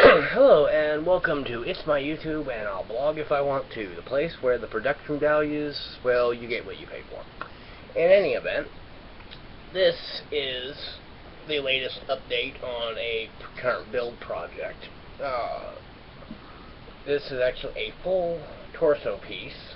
Hello and welcome to It's My YouTube and I'll blog if I want to, the place where the production values, well, you get what you pay for. In any event, this is the latest update on a current build project. This is actually a full torso piece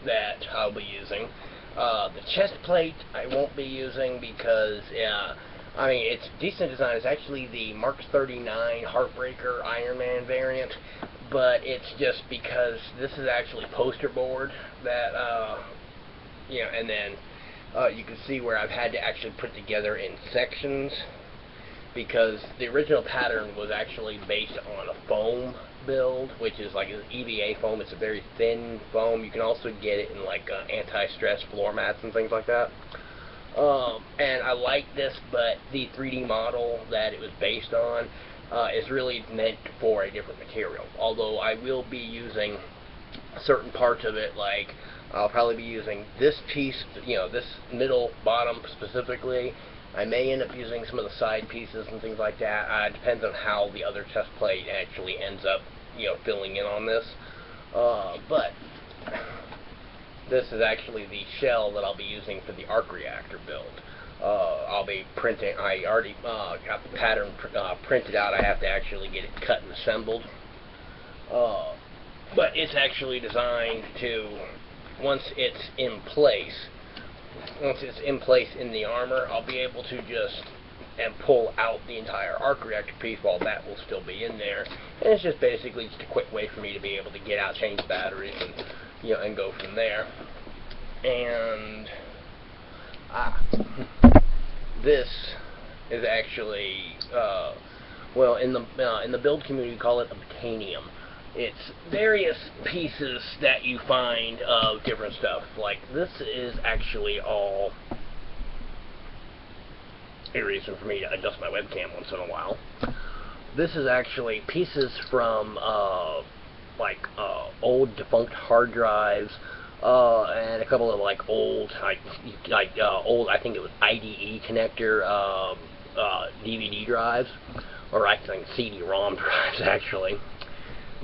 that I'll be using. The chest plate I won't be using because, I mean, it's decent design. It's actually the Mark 39 Heartbreaker Iron Man variant, but it's just because this is actually poster board that, and then you can see where I've had to actually put together in sections because the original pattern was actually based on a foam build, which is like an EVA foam. It's a very thin foam. You can also get it in like anti-stress floor mats and things like that. And I like this, but the 3D model that it was based on is really meant for a different material. Although I will be using certain parts of it, like I'll probably be using this piece, this middle bottom specifically. I may end up using some of the side pieces and things like that. It depends on how the other chest plate actually ends up, filling in on this. But this is actually the shell that I'll be using for the arc reactor build. I'll be printing. I already got the pattern printed out. I have to actually get it cut and assembled. But it's actually designed to, once it's in place in the armor, I'll be able to just pull out the entire arc reactor piece while that will still be in there. And it's just basically just a quick way for me to be able to get out, change batteries, and and go from there. And this is actually well, in the build community, we call it a botanium. It's various pieces that you find of different stuff. Like this is actually all a reason for me to adjust my webcam once in a while. This is actually pieces from old defunct hard drives, and a couple of old old, I think it was IDE connector DVD drives, or I think CD-ROM drives actually.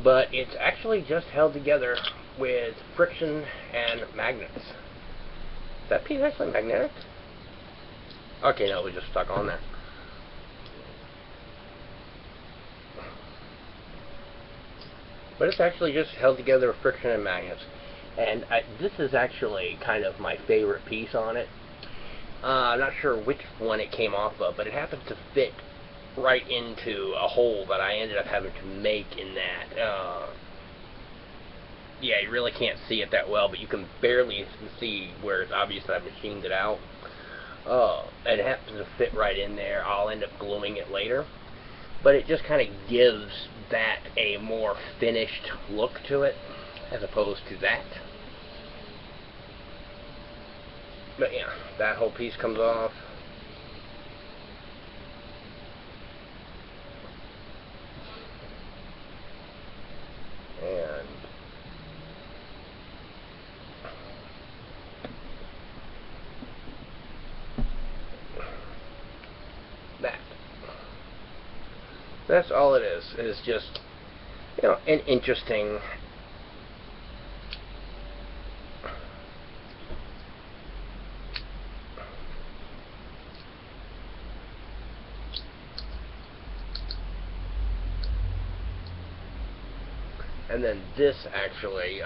But it's actually just held together with friction and magnets. Is that piece actually magnetic? Okay, no, it was just stuck on there. But it's actually just held together with friction and magnets. And this is actually kind of my favorite piece on it. I'm not sure which one it came off of, but it happens to fit right into a hole that I ended up having to make in that. Yeah, you really can't see it that well, but you can barely see where it's obvious that I've machined it out. And it happens to fit right in there. I'll end up gluing it later. But it just kind of gives that a more finished look to it, as opposed to that. But yeah, that whole piece comes off. And that's all it is. It is just, an interesting and then this actually,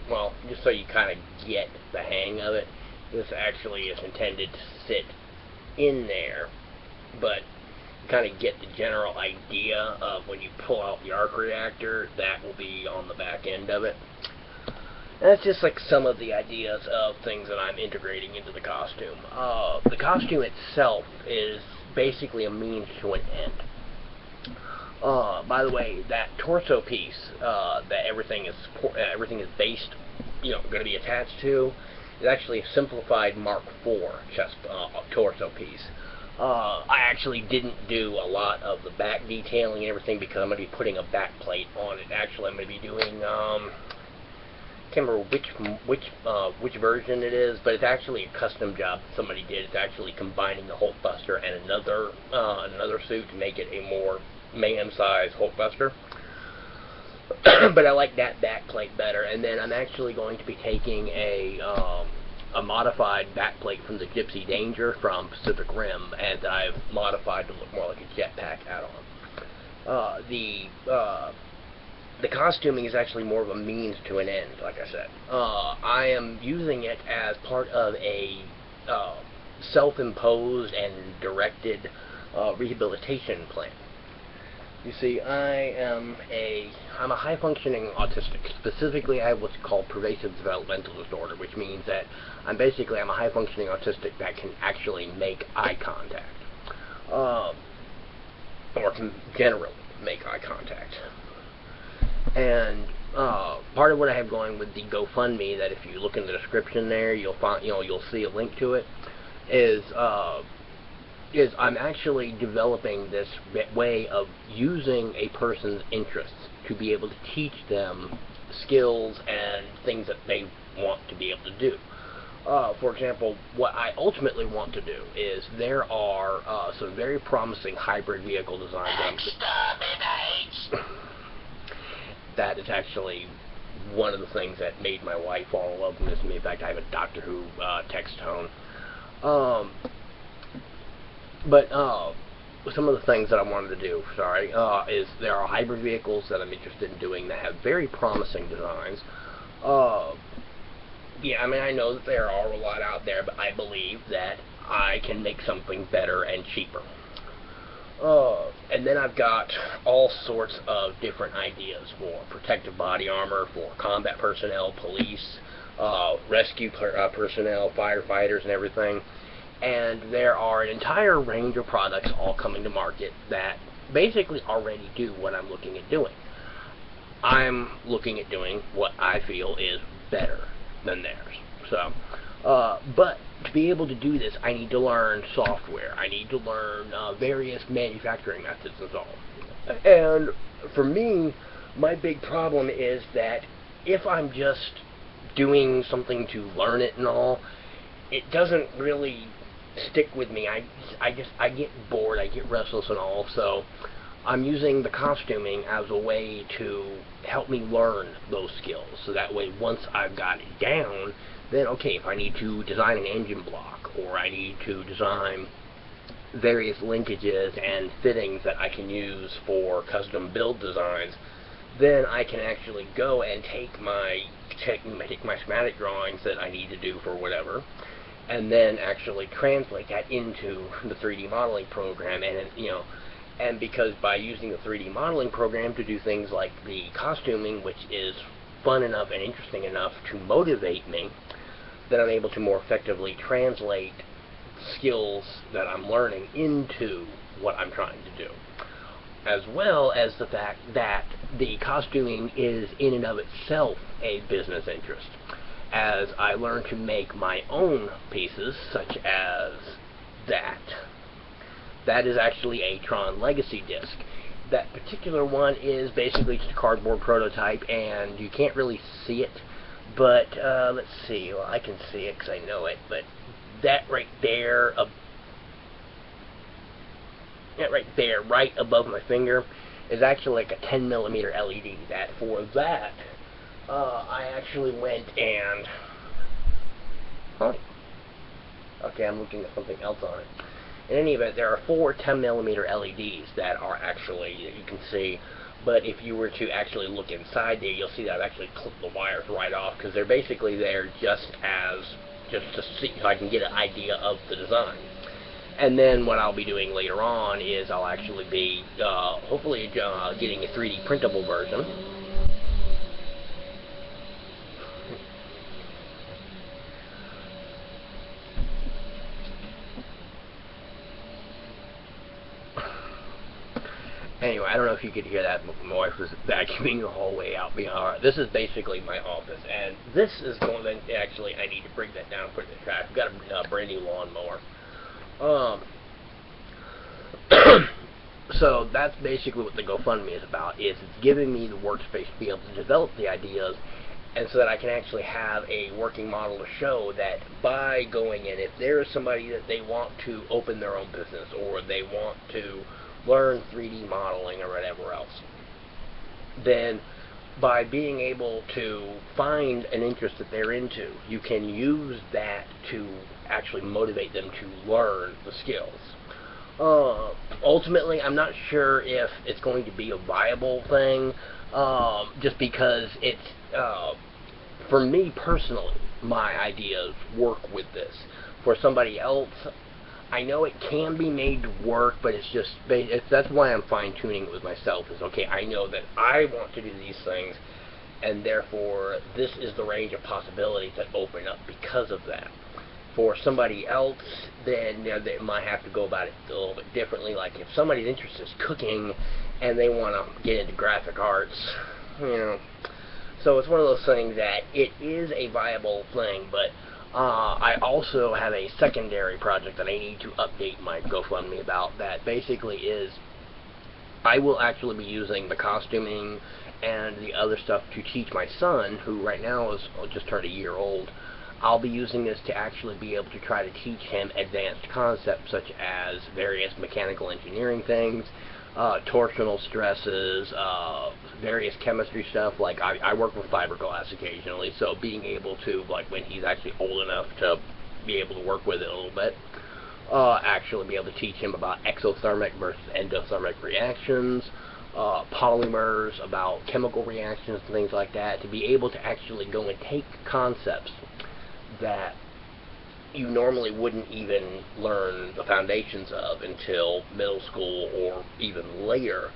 well, just so you kind of get the hang of it, this actually is intended to sit in there, but kind of get the general idea of when you pull out the arc reactor, that will be on the back end of it. And that's just like some of the ideas of things that I'm integrating into the costume. The costume itself is basically a means to an end. By the way, that torso piece that everything is based, going to be attached to, is actually a simplified Mark IV chest torso piece. I actually didn't do a lot of the back detailing and everything because I'm going to be putting a back plate on it. Actually, I'm going to be doing, I can't remember which version it is, but it's actually a custom job that somebody did. It's actually combining the Hulkbuster and another suit to make it a more man-sized Hulkbuster. But I like that backplate better. And then I'm actually going to be taking a modified backplate from the Gypsy Danger from Pacific Rim, and I've modified to look more like a jetpack add-on. The costuming is actually more of a means to an end, like I said. I am using it as part of a self-imposed and directed rehabilitation plan. You see, I'm a high-functioning autistic. Specifically, I have what's called pervasive developmental disorder, which means that I'm a high-functioning autistic that can actually make eye contact, or can generally make eye contact. And part of what I have going with the GoFundMe, that if you look in the description there, you'll find, you'll see a link to it, is I'm actually developing this way of using a person's interests to be able to teach them skills and things that they want to be able to do. For example, what I ultimately want to do is there are some very promising hybrid vehicle designs that is actually one of the things that made my wife fall in love with me. In fact, I have a Doctor Who text tone. But some of the things that I wanted to do, is there are hybrid vehicles that I'm interested in doing that have very promising designs. Yeah, I mean, I know that there are a lot out there, but I believe that I can make something better and cheaper. And then I've got all sorts of different ideas for protective body armor, for combat personnel, police, rescue personnel, firefighters, and everything. And there are an entire range of products all coming to market that basically already do what I'm looking at doing. I'm looking at doing what I feel is better than theirs. So, but to be able to do this, I need to learn software. I need to learn various manufacturing methods and so on. And for me, my big problem is that if I'm just doing something to learn it and all, it doesn't really stick with me. I get bored, I get restless and all, so I'm using the costuming as a way to help me learn those skills, so that way once I've got it down, then okay, if I need to design an engine block, or I need to design various linkages and fittings that I can use for custom build designs, then I can actually go and take my schematic drawings that I need to do for whatever, and then actually translate that into the 3D modeling program. And and because by using the 3D modeling program to do things like the costuming, which is fun enough and interesting enough to motivate me, then I'm able to more effectively translate skills that I'm learning into what I'm trying to do, as well as the fact that the costuming is in and of itself a business interest. As I learn to make my own pieces, such as that is actually a Tron Legacy disc. That particular one is basically just a cardboard prototype, and you can't really see it, but let's see, well, I can see it because I know it, but that right there, right above my finger, is actually like a 10mm LED. That for that, I actually went and, okay, I'm looking at something else on it. In any event, there are 4 10mm LEDs that are actually, you can see, but if you were to actually look inside there, you'll see that I've actually clipped the wires right off, because they're basically there just to see, so I can get an idea of the design. And then what I'll be doing later on is I'll actually be, hopefully, getting a 3D printable version. Anyway, I don't know if you could hear that, but my wife was vacuuming the hallway out behind. This is basically my office, and this is going to, actually, I need to bring that down and put it in the trash. I've got a brand new lawnmower. So that's basically what the GoFundMe is about, is it's giving me the workspace to be able to develop the ideas, and so that I can actually have a working model to show that by going in, if there is somebody that they want to open their own business, or they want to learn 3D modeling or whatever else, then by being able to find an interest that they're into, you can use that to actually motivate them to learn the skills. Ultimately, I'm not sure if it's going to be a viable thing, just because it's, for me personally, my ideas work with this. For somebody else, I know it can be made to work, but that's why I'm fine-tuning it with myself, is, okay, I know that I want to do these things, and therefore this is the range of possibilities that open up because of that. For somebody else, then they might have to go about it a little bit differently. Like if somebody's interest is cooking and they want to get into graphic arts, so it's one of those things that it is a viable thing, but I also have a secondary project that I need to update my GoFundMe about, that basically is I will actually be using the costuming and the other stuff to teach my son, who right now is just turned a year old. I'll be using this to actually be able to try to teach him advanced concepts such as various mechanical engineering things, torsional stresses, various chemistry stuff. Like I work with fiberglass occasionally, so being able to, like when he's actually old enough to be able to work with it a little bit, actually be able to teach him about exothermic versus endothermic reactions, polymers, about chemical reactions and things like that, to be able to actually go and take concepts that you normally wouldn't even learn the foundations of until middle school or even later,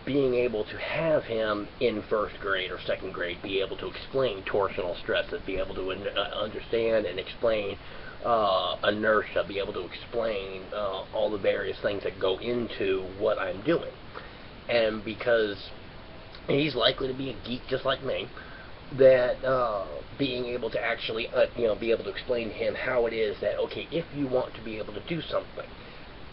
being able to have him in first grade or second grade be able to explain torsional stresses, be able to understand and explain inertia, be able to explain all the various things that go into what I'm doing. And because he's likely to be a geek just like me, that being able to actually be able to explain to him how it is that, okay, if you want to be able to do something,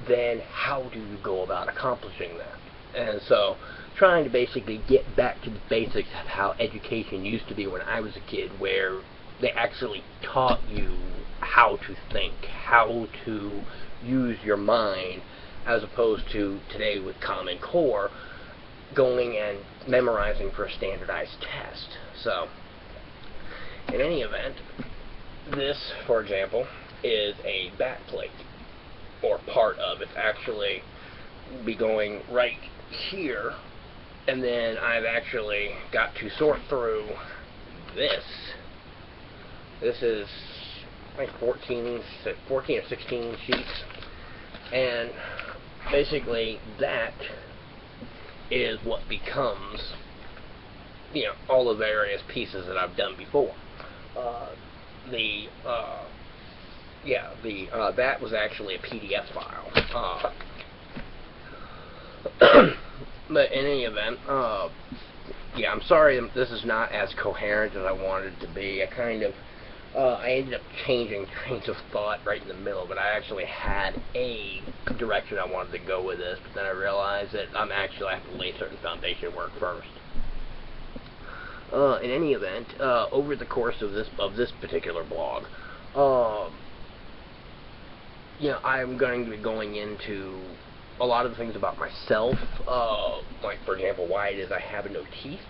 then how do you go about accomplishing that? And so trying to basically get back to the basics of how education used to be when I was a kid, where they actually taught you how to think, how to use your mind, as opposed to today with Common Core, going and memorizing for a standardized test. So, in any event, this, for example, is a back plate, or part of it. Actually be going right here, and then I've actually got to sort through this. This is like 14 or 16 sheets, and basically that is what becomes, all the various pieces that I've done before. That was actually a PDF file. But in any event, I'm sorry this is not as coherent as I wanted it to be. I ended up changing trains of thought right in the middle, but I actually had a direction I wanted to go with this, but then I realized that I have to lay certain foundation work first. In any event, over the course of this particular blog, I'm going to be going into a lot of things about myself, like, for example, why it is I have no teeth,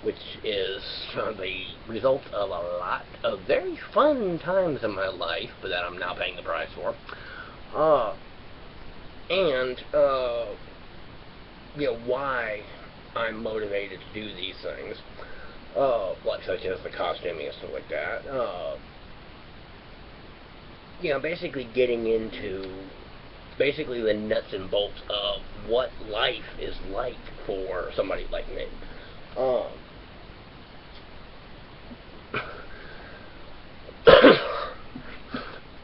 which is the result of a lot of very fun times in my life, but that I'm now paying the price for. Why I'm motivated to do these things, like such as the costuming and stuff like that. Basically getting into the nuts and bolts of what life is like for somebody like me.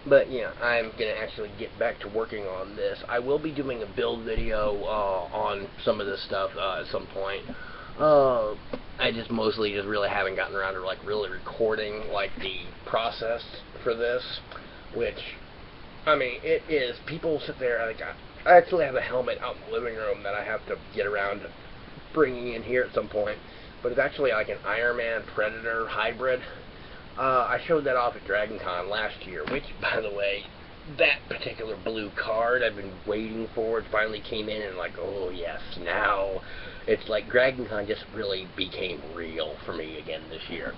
But I'm going to actually get back to working on this. I will be doing a build video on some of this stuff at some point. I mostly really haven't gotten around to really recording the process for this, which, it is, people sit there, I actually have a helmet out in the living room that I have to get around to bringing in here at some point, but it's actually like an Iron Man Predator hybrid. I showed that off at Dragon Con last year, which, by the way, that particular blue card I've been waiting for. It finally came in, and like, oh yes, now it's like Dragon Con just really became real for me again this year.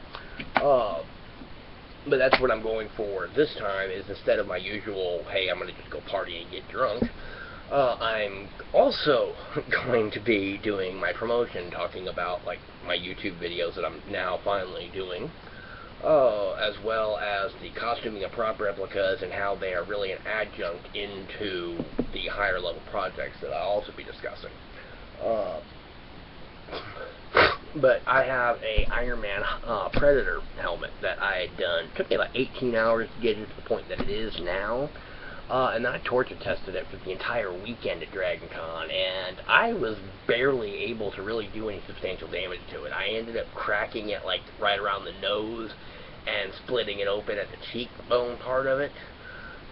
But that's what I'm going for this time, is instead of my usual, hey, I'm going to just go party and get drunk, I'm also going to be doing my promotion, talking about like my YouTube videos that I'm now finally doing, as well as the costuming of prop replicas and how they are really an adjunct into the higher level projects that I'll also be discussing. But I have a Iron Man Predator helmet that I had done. It took me about 18 hours to get it to the point that it is now. And then I torture tested it for the entire weekend at Dragon Con, and I was barely able to really do any substantial damage to it. I ended up cracking it like right around the nose and splitting it open at the cheekbone part of it.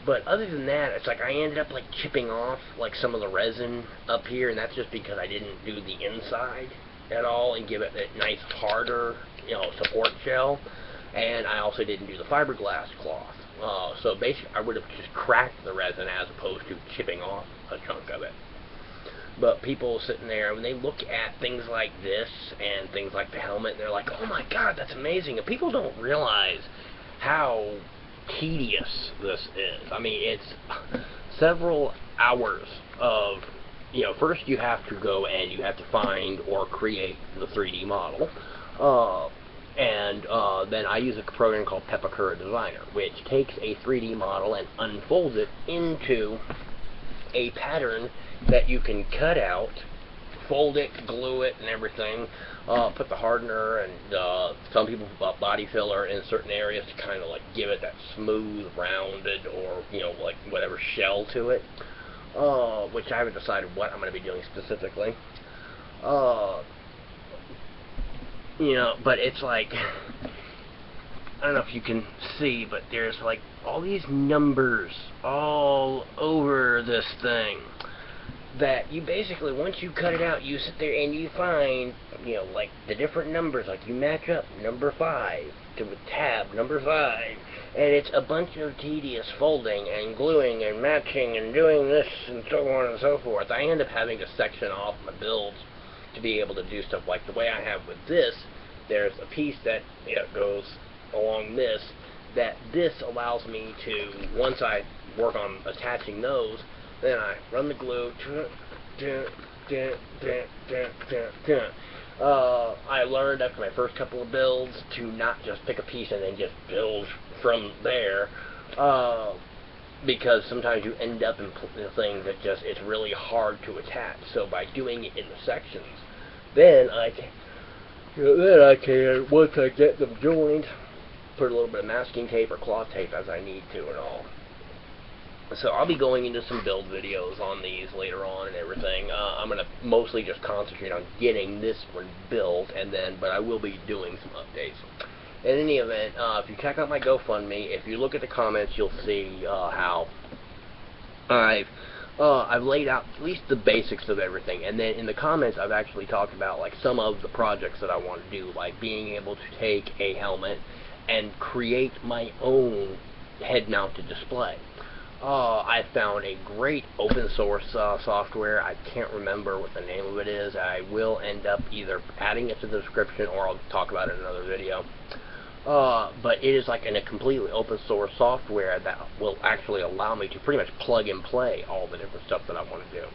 But other than that, it's like I ended up like chipping off like some of the resin up here, and that's just because I didn't do the inside at all and give it that nice harder, support shell. And I also didn't do the fiberglass cloth. So basically, I would have just cracked the resin as opposed to chipping off a chunk of it. But people sitting there, when they look at things like this and things like the helmet, they're like, oh my god, that's amazing. And people don't realize how tedious this is. I mean, it's several hours of, first you have to go and you have to find or create the 3D model. Then I use a program called Pepakura Designer, which takes a 3D model and unfolds it into a pattern that you can cut out, fold it, glue it, and everything. Put the hardener and some people put body filler in certain areas to kind of like give it that smooth, rounded, or like whatever shell to it. Which I haven't decided what I'm going to be doing specifically. But it's like, I don't know if you can see, but there's like all these numbers all over this thing that you basically, once you cut it out, you sit there and you find, like the different numbers, like you match up number 5 to tab number 5, and it's a bunch of tedious folding and gluing and matching and doing this and so on and so forth. I end up having to section off my builds to be able to do stuff like the way I have with this. There's a piece that goes along this, that this allows me to, once I work on attaching those, then I run the glue. I learned after my first couple of builds to not just pick a piece and then just build from there, because sometimes you end up in things that just, it's really hard to attach. So by doing it in the sections, then I can, once I get them joined, put a little bit of masking tape or cloth tape as I need to and all. So I'll be going into some build videos on these later on and everything. I'm going to mostly just concentrate on getting this one built, but I will be doing some updates. In any event, if you check out my GoFundMe, if you look at the comments, you'll see how I've laid out at least the basics of everything, and then in the comments I've actually talked about like some of the projects that I want to do, like being able to take a helmet and create my own head-mounted display. I found a great open source software. I can't remember what the name of it is. I will end up either adding it to the description or I'll talk about it in another video. But it is like in a completely open source software that will actually allow me to pretty much plug and play all the different stuff that I want to do.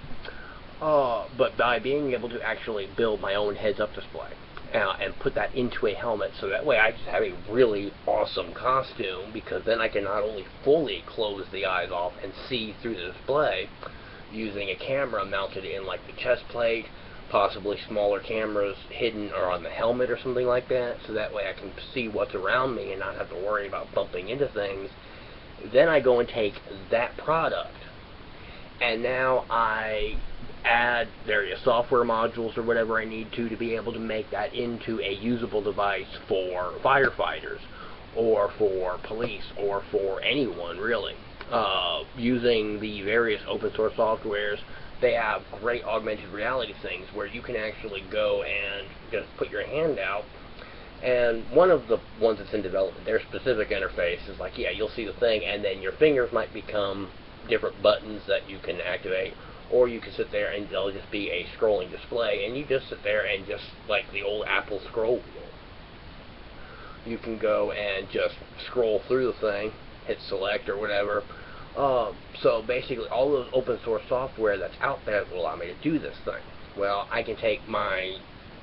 But by being able to actually build my own heads-up display and put that into a helmet, so that way I just have a really awesome costume, because then I can not only fully close the eyes off and see through the display using a camera mounted in like the chest plate, possibly smaller cameras hidden or on the helmet or something like that, so that way I can see what's around me and not have to worry about bumping into things. Then I go and take that product, and now I add various software modules or whatever I need to be able to make that into a usable device for firefighters or for police or for anyone really. Using the various open source softwares, they have great augmented reality things where you can actually go and just put your hand out And one of the ones that's in development, their specific interface is like, yeah, you'll see the thing, and then your fingers might become different buttons that you can activate, or you can sit there and there'll just be a scrolling display, and you just sit there and just, like the old Apple scroll wheel, you can go and just scroll through the thing, hit select or whatever. So basically all those open source software that's out there will allow me to do this thing. Well, I can take my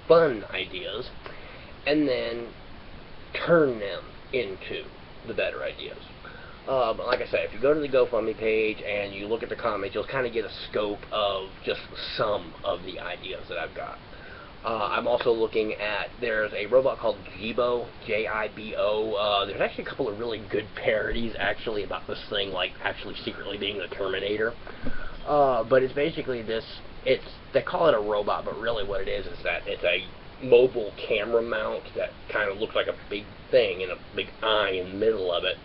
fun ideas and then turn them into the better ideas. But like I said, if you go to the GoFundMe page and you look at the comments, you'll kind of get a scope of just some of the ideas that I've got. I'm also looking at, there's a robot called Jibo, J-I-B-O. There's actually a couple of really good parodies actually about this thing, like actually secretly being the Terminator. But it's basically this, they call it a robot, but really what it is that it's a mobile camera mount that kind of looks like a big thing and a big eye in the middle of it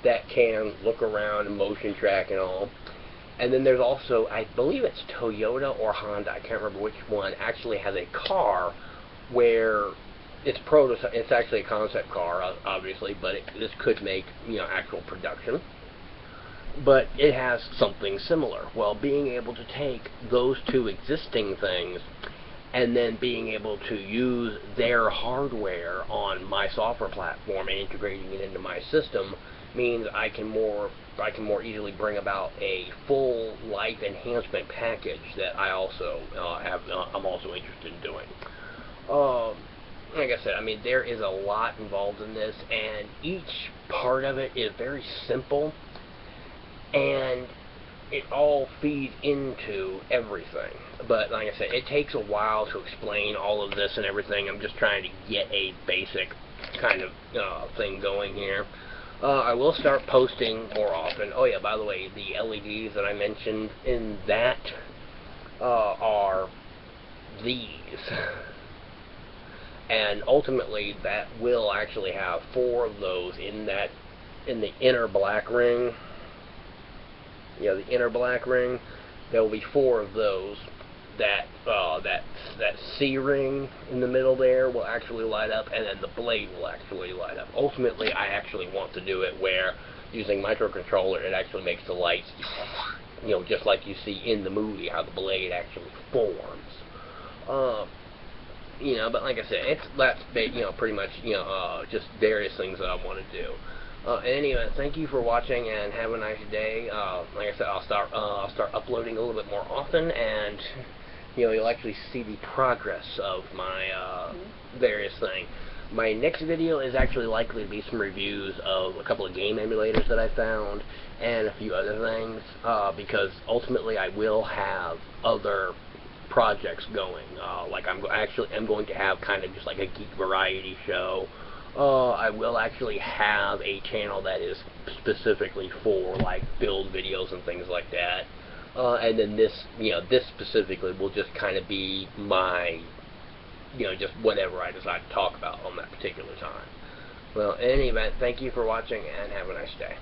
that can look around and motion track and all. And then there's also, I believe it's Toyota or Honda, I can't remember which one, actually has a car where it's actually a concept car, obviously, but this could make, actual production. But it has something similar. Well, being able to take those two existing things and then being able to use their hardware on my software platform and integrating it into my system means I can more easily bring about a full life enhancement package that I also I'm also interested in doing. Like I said, I mean, there is a lot involved in this, and each part of it is very simple, and it all feeds into everything. But like I said, it takes a while to explain all of this and everything. I'm just trying to get a basic kind of thing going here. I will start posting more often. Oh yeah, by the way, the LEDs that I mentioned in that are these. And ultimately that will actually have 4 of those in the inner black ring. The inner black ring. There will be 4 of those. That C ring in the middle there will actually light up, and then the blade will actually light up. Ultimately, I actually want to do it where, using microcontroller, it actually makes the lights, just like you see in the movie, how the blade actually forms. But like I said, that's pretty much just various things that I want to do. Anyway, thank you for watching and have a nice day. Like I said, I'll start uploading a little bit more often, and you'll actually see the progress of my various things. My next video is actually likely to be some reviews of a couple of game emulators that I found and a few other things, because ultimately I will have other projects going. Like I'm going to have kind of just like a geek variety show. I will actually have a channel that is specifically for like build videos and things like that. And then this specifically will just kind of be my, just whatever I decide to talk about on that particular time. Well, in any event, thank you for watching and have a nice day.